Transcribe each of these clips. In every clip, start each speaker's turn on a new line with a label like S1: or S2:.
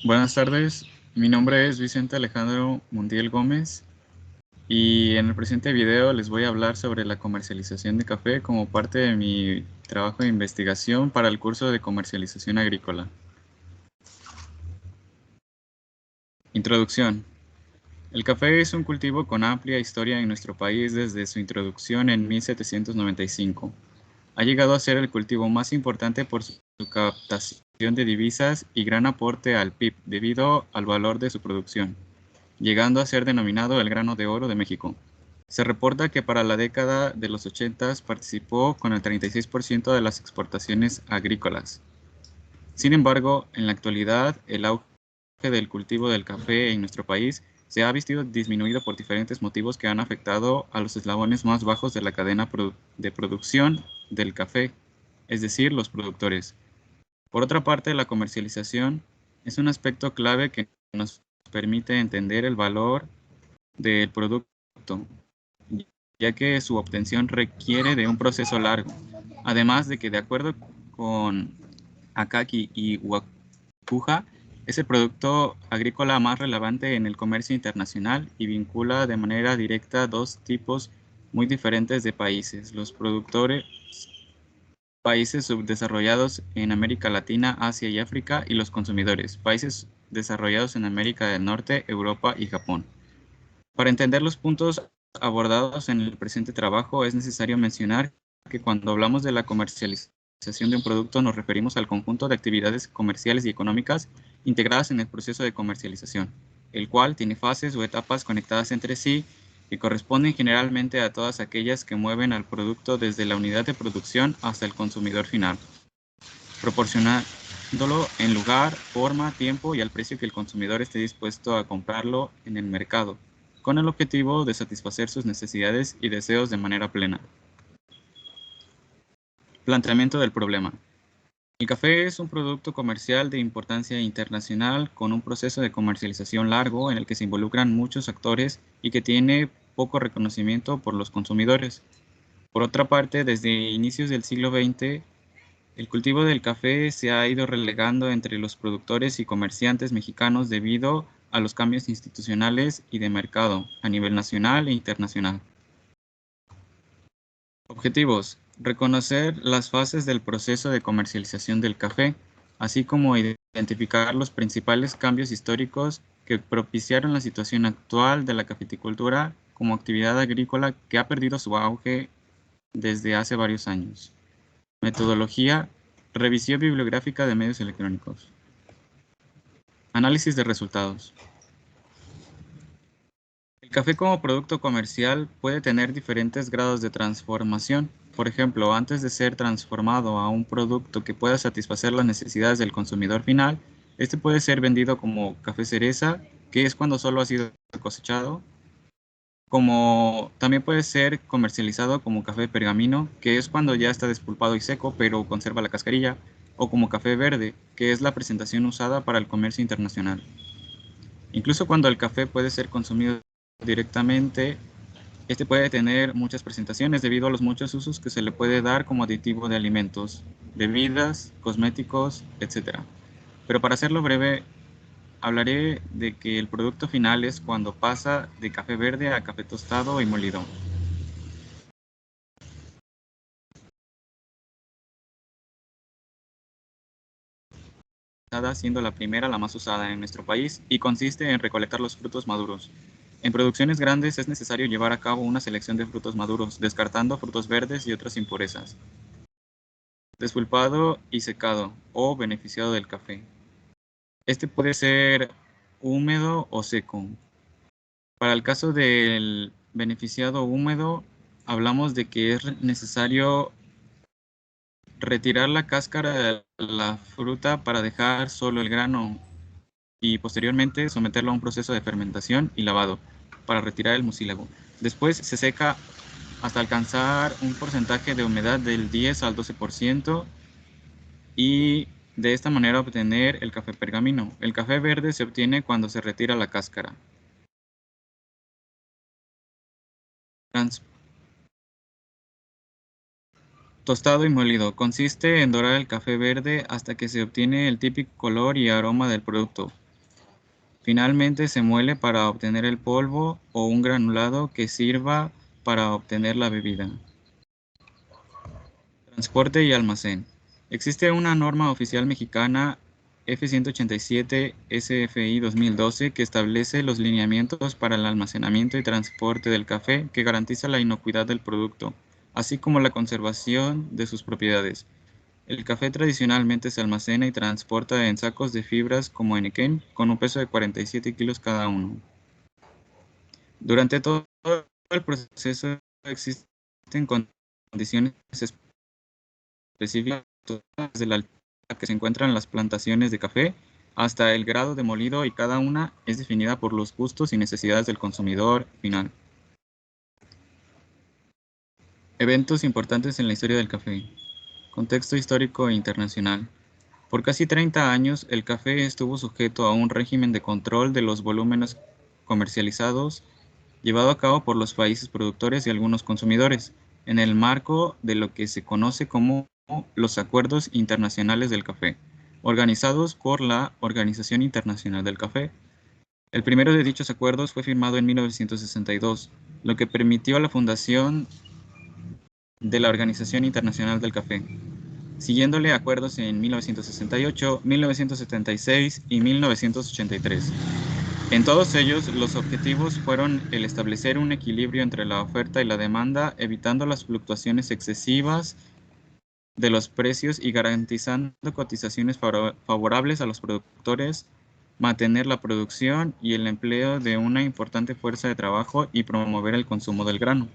S1: Buenas tardes, mi nombre es Vicente Alejandro Mundiel Gómez y en el presente video les voy a hablar sobre la comercialización de café como parte de mi trabajo de investigación para el curso de comercialización agrícola. Introducción. El café es un cultivo con amplia historia en nuestro país desde su introducción en 1795. Ha llegado a ser el cultivo más importante por su captación de divisas y gran aporte al PIB debido al valor de su producción, llegando a ser denominado el grano de oro de México. Se reporta que para la década de los 80 participó con el 36% de las exportaciones agrícolas. Sin embargo, en la actualidad, el auge del cultivo del café en nuestro país se ha visto disminuido por diferentes motivos que han afectado a los eslabones más bajos de la cadena de producción del café, es decir, los productores. Por otra parte, la comercialización es un aspecto clave que nos permite entender el valor del producto, ya que su obtención requiere de un proceso largo. Además de que, de acuerdo con Akaki y Wakuja, es el producto agrícola más relevante en el comercio internacional y vincula de manera directa dos tipos muy diferentes de países: los productores, países subdesarrollados en América Latina, Asia y África, y los consumidores, países desarrollados en América del Norte, Europa y Japón. Para entender los puntos abordados en el presente trabajo, es necesario mencionar que cuando hablamos de la comercialización de un producto nos referimos al conjunto de actividades comerciales y económicas integradas en el proceso de comercialización, el cual tiene fases o etapas conectadas entre sí que corresponden generalmente a todas aquellas que mueven al producto desde la unidad de producción hasta el consumidor final, proporcionándolo en lugar, forma, tiempo y al precio que el consumidor esté dispuesto a comprarlo en el mercado, con el objetivo de satisfacer sus necesidades y deseos de manera plena. Planteamiento del problema. El café es un producto comercial de importancia internacional con un proceso de comercialización largo en el que se involucran muchos actores y que tiene poco reconocimiento por los consumidores. Por otra parte, desde inicios del siglo XX, el cultivo del café se ha ido relegando entre los productores y comerciantes mexicanos debido a los cambios institucionales y de mercado a nivel nacional e internacional. Objetivos: reconocer las fases del proceso de comercialización del café, así como identificar los principales cambios históricos que propiciaron la situación actual de la cafeticultura como actividad agrícola que ha perdido su auge desde hace varios años. Metodología: revisión bibliográfica de medios electrónicos. Análisis de resultados. El café como producto comercial puede tener diferentes grados de transformación. Por ejemplo, antes de ser transformado a un producto que pueda satisfacer las necesidades del consumidor final, este puede ser vendido como café cereza, que es cuando solo ha sido cosechado, como también puede ser comercializado como café pergamino, que es cuando ya está despulpado y seco, pero conserva la cascarilla, o como café verde, que es la presentación usada para el comercio internacional. Incluso cuando el café puede ser consumido directamente, este puede tener muchas presentaciones debido a los muchos usos que se le puede dar como aditivo de alimentos, bebidas, cosméticos, etc. Pero para hacerlo breve, hablaré de que el producto final es cuando pasa de café verde a café tostado y molido, siendo la primera la más usada en nuestro país y consiste en recolectar los frutos maduros. En producciones grandes es necesario llevar a cabo una selección de frutos maduros, descartando frutos verdes y otras impurezas. Despulpado y secado o beneficiado del café. Este puede ser húmedo o seco. Para el caso del beneficiado húmedo, hablamos de que es necesario retirar la cáscara de la fruta para dejar solo el grano y posteriormente someterlo a un proceso de fermentación y lavado para retirar el mucílago. Después se seca hasta alcanzar un porcentaje de humedad del 10 al 12% y de esta manera obtener el café pergamino. El café verde se obtiene cuando se retira la cáscara. Trans- Tostado y molido. Consiste en dorar el café verde hasta que se obtiene el típico color y aroma del producto. Finalmente se muele para obtener el polvo o un granulado que sirva para obtener la bebida. Transporte y almacén. Existe una norma oficial mexicana F-187 SFI 2012 que establece los lineamientos para el almacenamiento y transporte del café que garantiza la inocuidad del producto, así como la conservación de sus propiedades. El café tradicionalmente se almacena y transporta en sacos de fibras como enequén con un peso de 47 kilos cada uno. Durante todo el proceso existen condiciones específicas desde la altura que se encuentran las plantaciones de café hasta el grado de molido, y cada una es definida por los gustos y necesidades del consumidor final. Eventos importantes en la historia del café. Contexto histórico e internacional. Por casi 30 años, el café estuvo sujeto a un régimen de control de los volúmenes comercializados llevado a cabo por los países productores y algunos consumidores, en el marco de lo que se conoce como los Acuerdos Internacionales del Café, organizados por la Organización Internacional del Café. El primero de dichos acuerdos fue firmado en 1962, lo que permitió la fundación de la Organización Internacional del Café, siguiéndole acuerdos en 1968, 1976 y 1983. En todos ellos, los objetivos fueron el establecer un equilibrio entre la oferta y la demanda, evitando las fluctuaciones excesivas de los precios y garantizando cotizaciones favorables a los productores, mantener la producción y el empleo de una importante fuerza de trabajo y promover el consumo del grano.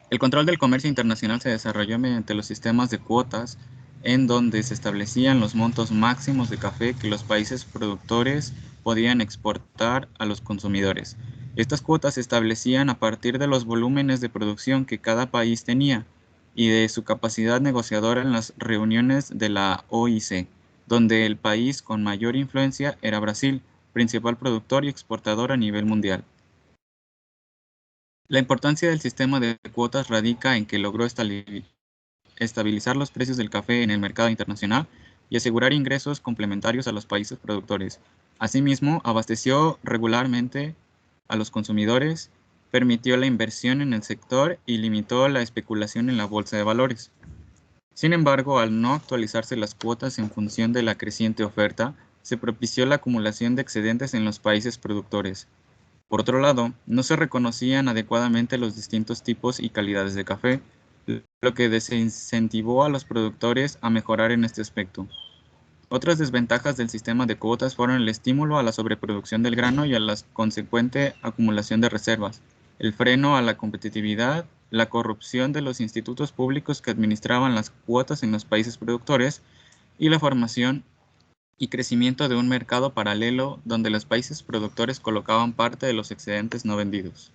S1: El control del comercio internacional se desarrolló mediante los sistemas de cuotas, en donde se establecían los montos máximos de café que los países productores podían exportar a los consumidores. Estas cuotas se establecían a partir de los volúmenes de producción que cada país tenía y de su capacidad negociadora en las reuniones de la OIC, donde el país con mayor influencia era Brasil, principal productor y exportador a nivel mundial. La importancia del sistema de cuotas radica en que logró estabilizar los precios del café en el mercado internacional y asegurar ingresos complementarios a los países productores. Asimismo, abasteció regularmente a los consumidores, permitió la inversión en el sector y limitó la especulación en la bolsa de valores. Sin embargo, al no actualizarse las cuotas en función de la creciente oferta, se propició la acumulación de excedentes en los países productores. Por otro lado, no se reconocían adecuadamente los distintos tipos y calidades de café, lo que desincentivó a los productores a mejorar en este aspecto. Otras desventajas del sistema de cuotas fueron el estímulo a la sobreproducción del grano y a la consecuente acumulación de reservas, el freno a la competitividad, la corrupción de los institutos públicos que administraban las cuotas en los países productores y la formación y crecimiento de un mercado paralelo donde los países productores colocaban parte de los excedentes no vendidos.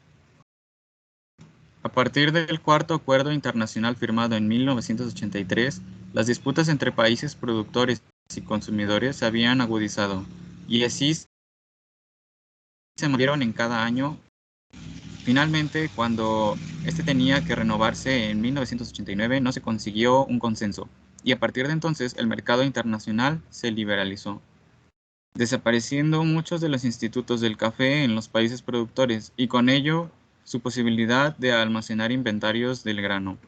S1: A partir del Cuarto Acuerdo Internacional firmado en 1983, las disputas entre países productores y consumidores se habían agudizado, y así se mantuvieron en cada año. Finalmente, cuando este tenía que renovarse en 1989, no se consiguió un consenso, y a partir de entonces el mercado internacional se liberalizó, desapareciendo muchos de los institutos del café en los países productores y con ello su posibilidad de almacenar inventarios del grano.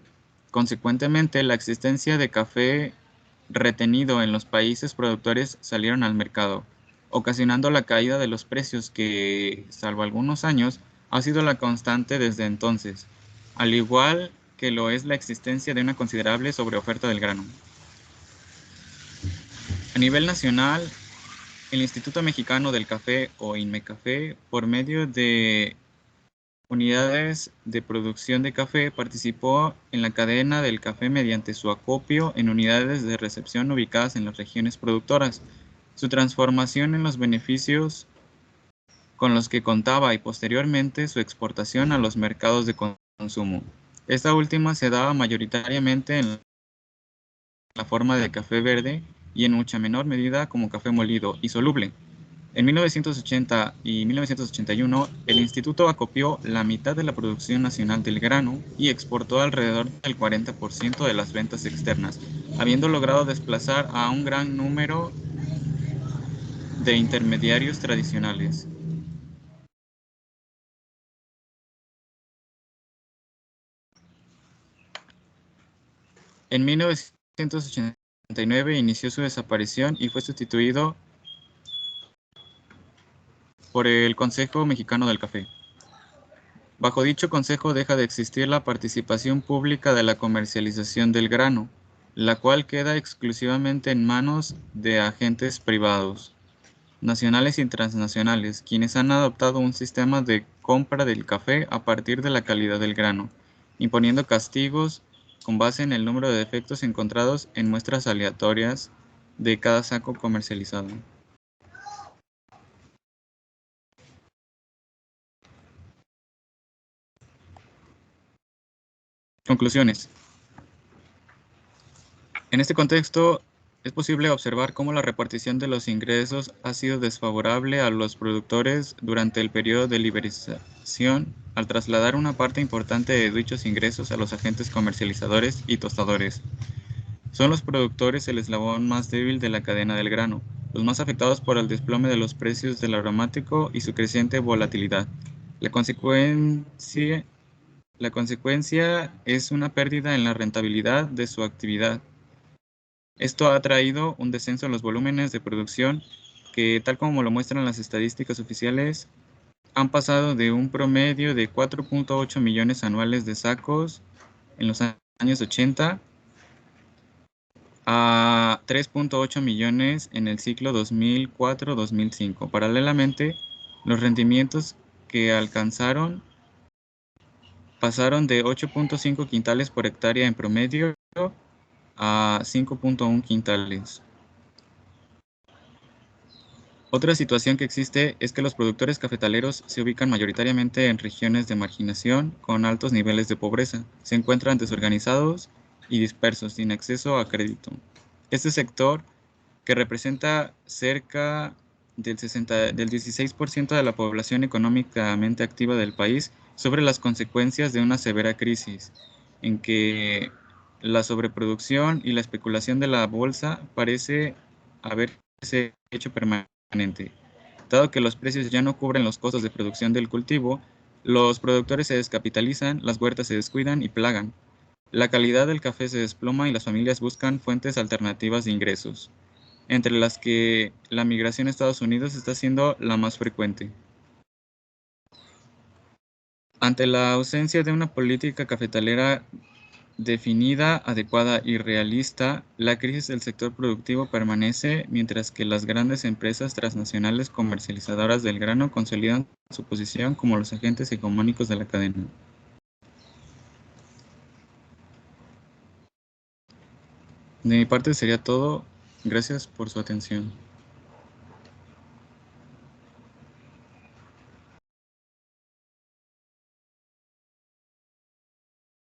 S1: Consecuentemente, la existencia de café retenido en los países productores salieron al mercado, ocasionando la caída de los precios que, salvo algunos años, ha sido la constante desde entonces, al igual que lo es la existencia de una considerable sobreoferta del grano. A nivel nacional, el Instituto Mexicano del Café o INMECAFE, por medio de unidades de producción de café, participó en la cadena del café mediante su acopio en unidades de recepción ubicadas en las regiones productoras, su transformación en los beneficios con los que contaba y posteriormente su exportación a los mercados de consumo. Esta última se daba mayoritariamente en la forma de café verde y en mucha menor medida como café molido y soluble. En 1980 y 1981, el instituto acopió la mitad de la producción nacional del grano y exportó alrededor del 40% de las ventas externas, habiendo logrado desplazar a un gran número de intermediarios tradicionales. En 1989 inició su desaparición y fue sustituido por el Consejo Mexicano del Café. Bajo dicho consejo deja de existir la participación pública de la comercialización del grano, la cual queda exclusivamente en manos de agentes privados, nacionales y transnacionales, quienes han adoptado un sistema de compra del café a partir de la calidad del grano, imponiendo castigos con base en el número de defectos encontrados en muestras aleatorias de cada saco comercializado. Conclusiones. En este contexto, es posible observar cómo la repartición de los ingresos ha sido desfavorable a los productores durante el periodo de liberalización, al trasladar una parte importante de dichos ingresos a los agentes comercializadores y tostadores. Son los productores el eslabón más débil de la cadena del grano, los más afectados por el desplome de los precios del aromático y su creciente volatilidad. La consecuencia, la consecuencia es una pérdida en la rentabilidad de su actividad. Esto ha traído un descenso en los volúmenes de producción que, tal como lo muestran las estadísticas oficiales, han pasado de un promedio de 4.8 millones anuales de sacos en los años 80 a 3.8 millones en el ciclo 2004-2005. Paralelamente, los rendimientos que alcanzaron pasaron de 8.5 quintales por hectárea en promedio a 5.1 quintales. Otra situación que existe es que los productores cafetaleros se ubican mayoritariamente en regiones de marginación con altos niveles de pobreza. Se encuentran desorganizados y dispersos, sin acceso a crédito. Este sector, que representa cerca del 16% de la población económicamente activa del país, sufre las consecuencias de una severa crisis, en que la sobreproducción y la especulación de la bolsa parece haberse hecho permanente. Dado que los precios ya no cubren los costos de producción del cultivo, los productores se descapitalizan, las huertas se descuidan y plagan. La calidad del café se desploma y las familias buscan fuentes alternativas de ingresos, entre las que la migración a Estados Unidos está siendo la más frecuente. Ante la ausencia de una política cafetalera definida, adecuada y realista, la crisis del sector productivo permanece mientras que las grandes empresas transnacionales comercializadoras del grano consolidan su posición como los agentes hegemónicos de la cadena. De mi parte sería todo. Gracias por su atención.